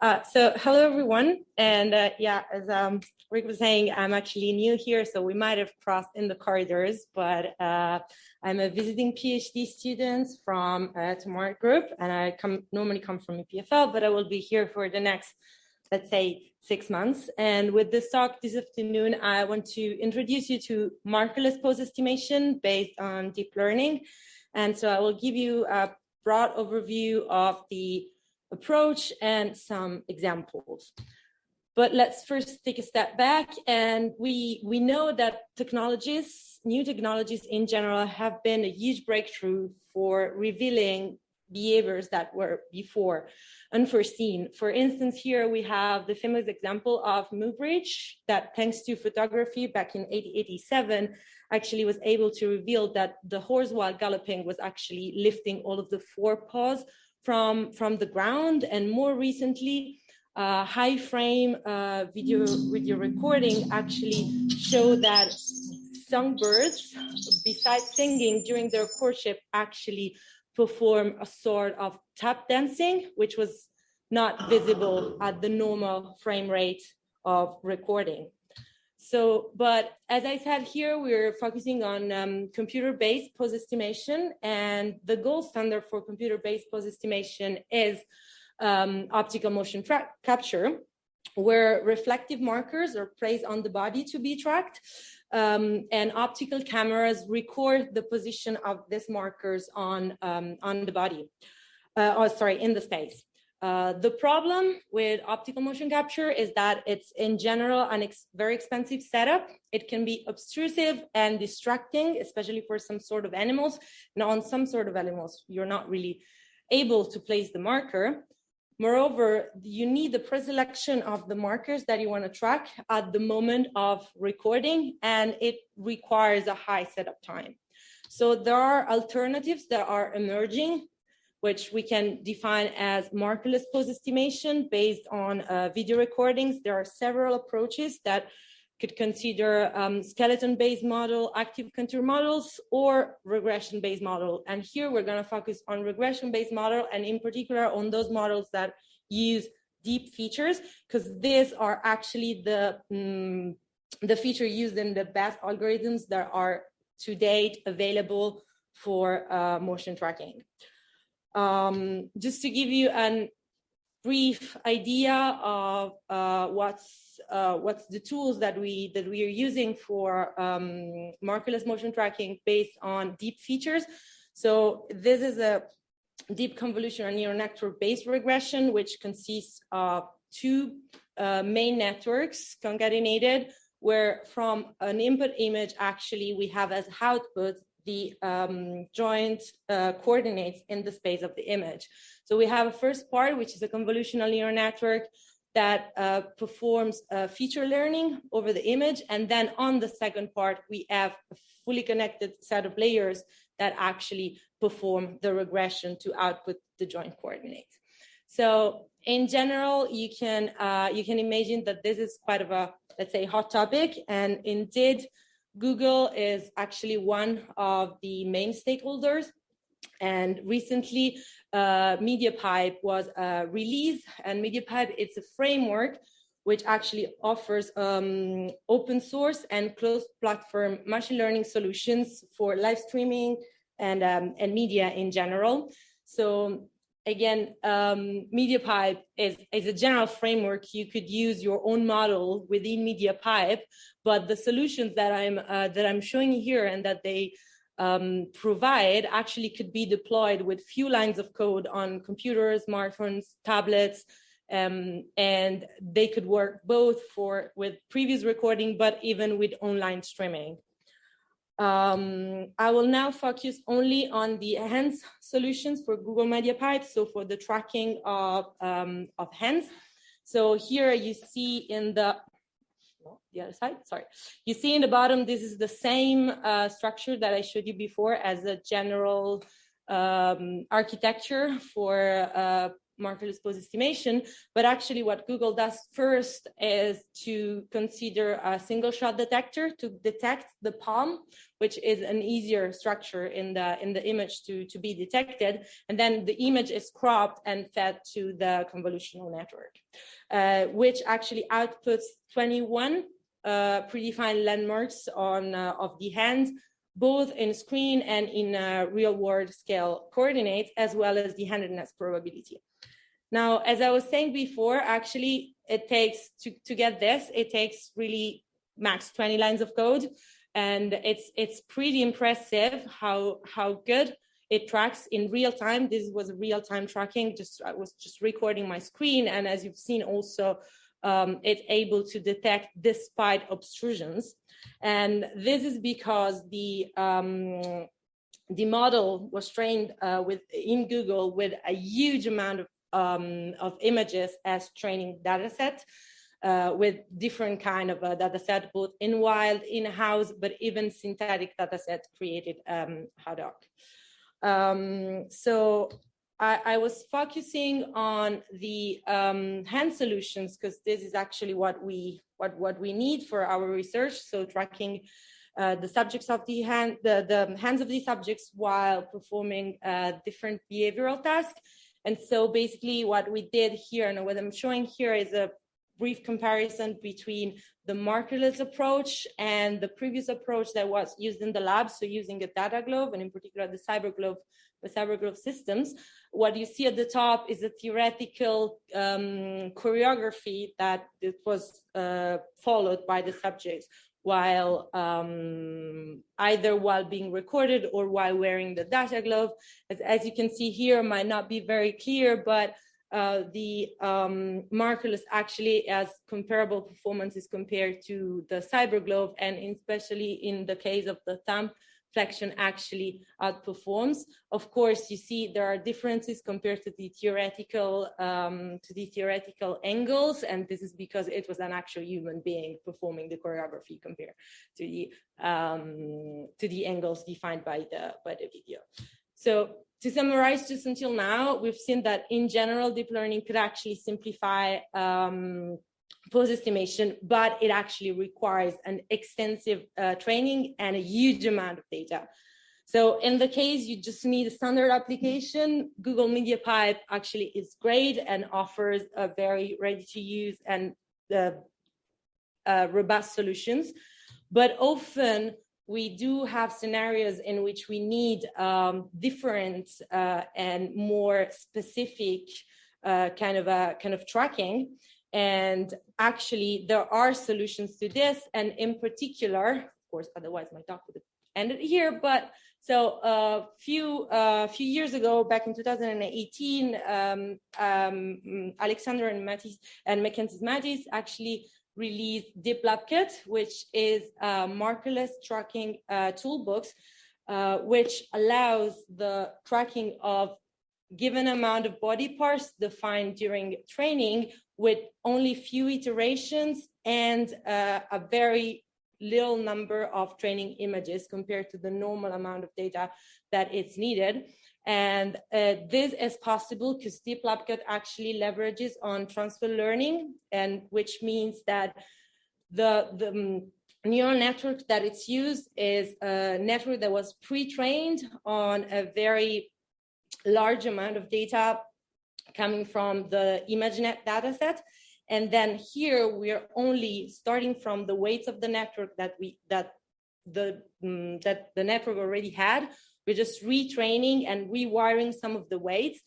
Hello everyone, and as Rick was saying, I'm actually new here, so we might have crossed in the corridors, but I'm a visiting PhD student from Tomorrow Group, and I normally come from EPFL, but I will be here for the next, let's say, 6 months. And with this talk this afternoon, I want to introduce you to Markerless pose estimation based on deep learning. And so I will give you a broad overview of the approach and some examples. But let's first take a step back, and we know that new technologies in general have been a huge breakthrough for revealing behaviors that were before unforeseen. For instance, here we have the famous example of Muybridge that, thanks to photography back in 1887, actually was able to reveal that the horse while galloping was actually lifting all of the forepaws from the ground. And more recently, high frame video recording actually show that songbirds, besides singing during their courtship, actually perform a sort of tap dancing, which was not visible at the normal frame rate of recording. So, but as I said here, we're focusing on computer-based pose estimation, and the gold standard for computer-based pose estimation is optical motion capture, where reflective markers are placed on the body to be tracked, and optical cameras record the position of these markers on the body, in the space. The problem with optical motion capture is that it's in general a very expensive setup. It can be obtrusive and distracting, especially for some sort of animals. Now, on some sort of animals, you're not really able to place the marker. Moreover, you need the preselection of the markers that you want to track at the moment of recording, and it requires a high setup time. So there are alternatives that are emerging, which we can define as markerless pose estimation based on video recordings. There are several approaches that could consider skeleton-based model, active contour models, or regression-based model. And here we're going to focus on regression-based model, and in particular on those models that use deep features, because these are actually the feature used in the best algorithms that are to date available for motion tracking. Just to give you a brief idea of what's the tools that we are using for markerless motion tracking based on deep features. So this is a deep convolutional neural network based regression, which consists of two main networks concatenated, where from an input image, actually we have as output the joint coordinates in the space of the image. So we have a first part, which is a convolutional neural network that performs feature learning over the image. And then on the second part, we have a fully connected set of layers that actually perform the regression to output the joint coordinates. So in general, you can imagine that this is quite of a, let's say, hot topic. And indeed, Google is actually one of the main stakeholders. And recently, MediaPipe was released, and MediaPipe, it's a framework which actually offers open source and closed platform machine learning solutions for live streaming and media in general. So again, MediaPipe is a general framework. You could use your own model within MediaPipe, but the solutions that I'm showing here and that they provide actually could be deployed with few lines of code on computers, smartphones, tablets, and they could work both with previous recording, but even with online streaming. I will now focus only on the hands solutions for Google MediaPipe. So for the tracking of hands. So here you see in the other side, sorry. You see in the bottom, this is the same structure that I showed you before as a general architecture for markerless pose estimation. But actually what Google does first is to consider a single shot detector to detect the palm, which is an easier structure in the image to be detected. And then the image is cropped and fed to the convolutional network, which actually outputs 21 predefined landmarks of the hand, both in screen and in real world scale coordinates, as well as the handedness probability. Now, as I was saying before, actually it takes to get this, it takes really max 20 lines of code. And it's pretty impressive how good it tracks in real time. This was real-time tracking. I was just recording my screen. And as you've seen also, it's able to detect despite obstructions. And this is because the model was trained in Google with a huge amount of images as training data set, with different kind of data set, both in wild, in-house, but even synthetic data set created ad hoc. So I was focusing on the hand solutions because this is actually what we need for our research. So tracking the subjects of the hands of the subjects while performing different behavioral tasks. And so basically what we did here and what I'm showing here is a brief comparison between the markerless approach and the previous approach that was used in the lab. So using a data glove, and in particular the Cyberglove systems. What you see at the top is a theoretical choreography that it was followed by the subjects while either while being recorded or while wearing the data glove. As you can see here, might not be very clear, but the markerless actually has comparable performances compared to the Cyberglove, and especially in the case of the thumb flexion actually outperforms. Of course, you see there are differences compared to the theoretical angles, and this is because it was an actual human being performing the choreography compared to the angles defined by the video. So to summarize, just until now, we've seen that in general, deep learning could actually simplify pose estimation, but it actually requires an extensive training and a huge amount of data. So in the case you just need a standard application, Google MediaPipe actually is great and offers a very ready to use and robust solutions. But often we do have scenarios in which we need different and more specific kind of tracking. And actually, there are solutions to this. And in particular, of course, otherwise my talk would have ended here. But so a few years ago, back in 2018, Alexander and Mackenzie Mattis actually released DeepLabKit, which is a markerless tracking toolbox, which allows the tracking of given amount of body parts defined during training with only few iterations and a very little number of training images compared to the normal amount of data that is needed. And this is possible because DeepLabKit actually leverages on transfer learning, and which means that the neural network that it's used is a network that was pre-trained on a very large amount of data coming from the ImageNet dataset. And then here we are only starting from the weights of the network that the network already had. We're just retraining and rewiring some of the weights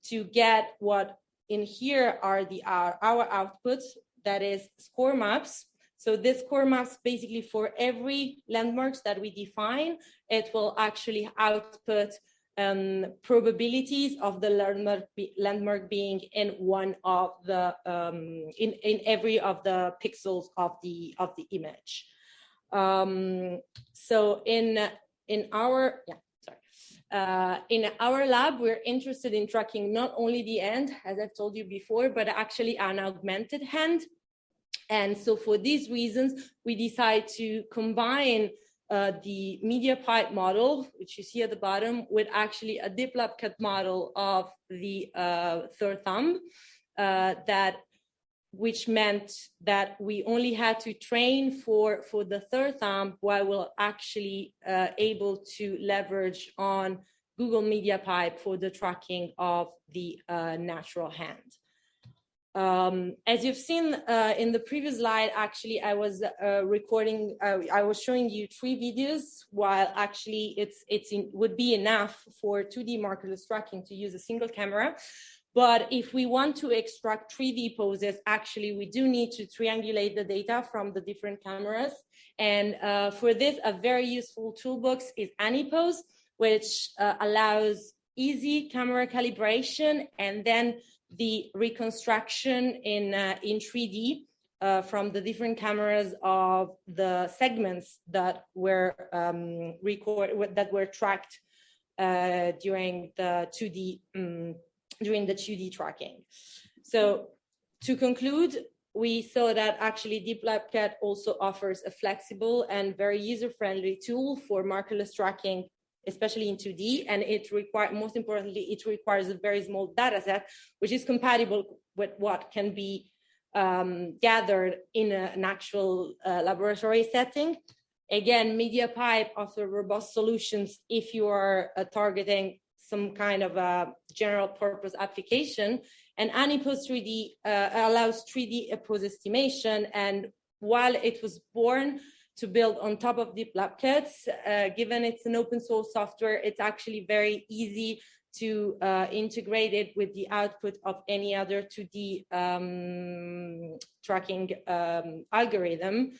to get what in here are our outputs, that is score maps. So this score maps basically for every landmarks that we define, it will actually output probabilities of the landmark being in one of the in every of the pixels of the image. So in our lab, we're interested in tracking not only the hand, as I've told you before, but actually an augmented hand. And so for these reasons, we decide to combine the MediaPipe model, which you see at the bottom, with actually a deep lab cut model of the third thumb, which meant that we only had to train for the third thumb, while we're actually able to leverage on Google MediaPipe for the tracking of the natural hand. As you've seen in the previous slide, actually, I was I was showing you 3 videos, while actually would be enough for 2D markerless tracking to use a single camera. But if we want to extract 3D poses, actually, we do need to triangulate the data from the different cameras. And for this, a very useful toolbox is AnyPose, which allows easy camera calibration and then the reconstruction in 3D from the different cameras of the segments that were tracked during the 2D tracking. So to conclude, we saw that actually Deep Lab Cat also offers a flexible and very user-friendly tool for markerless tracking, especially in 2D, and most importantly, it requires a very small data set, which is compatible with what can be gathered in an actual laboratory setting. Again, MediaPipe offers robust solutions if you are targeting some kind of a general purpose application, and AnyPose 3D allows 3D pose estimation. And while it was born to build on top of Deep Lab Kits, given it's an open source software, it's actually very easy to integrate it with the output of any other 2D tracking algorithm.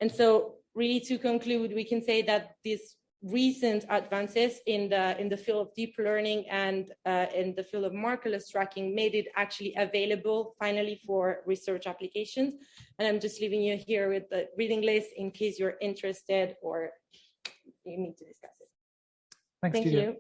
And so really to conclude, we can say that these recent advances in the field of deep learning and in the field of markerless tracking made it actually available finally for research applications. And I'm just leaving you here with the reading list in case you're interested or you need to discuss it. Thanks, Thank Giulia. you.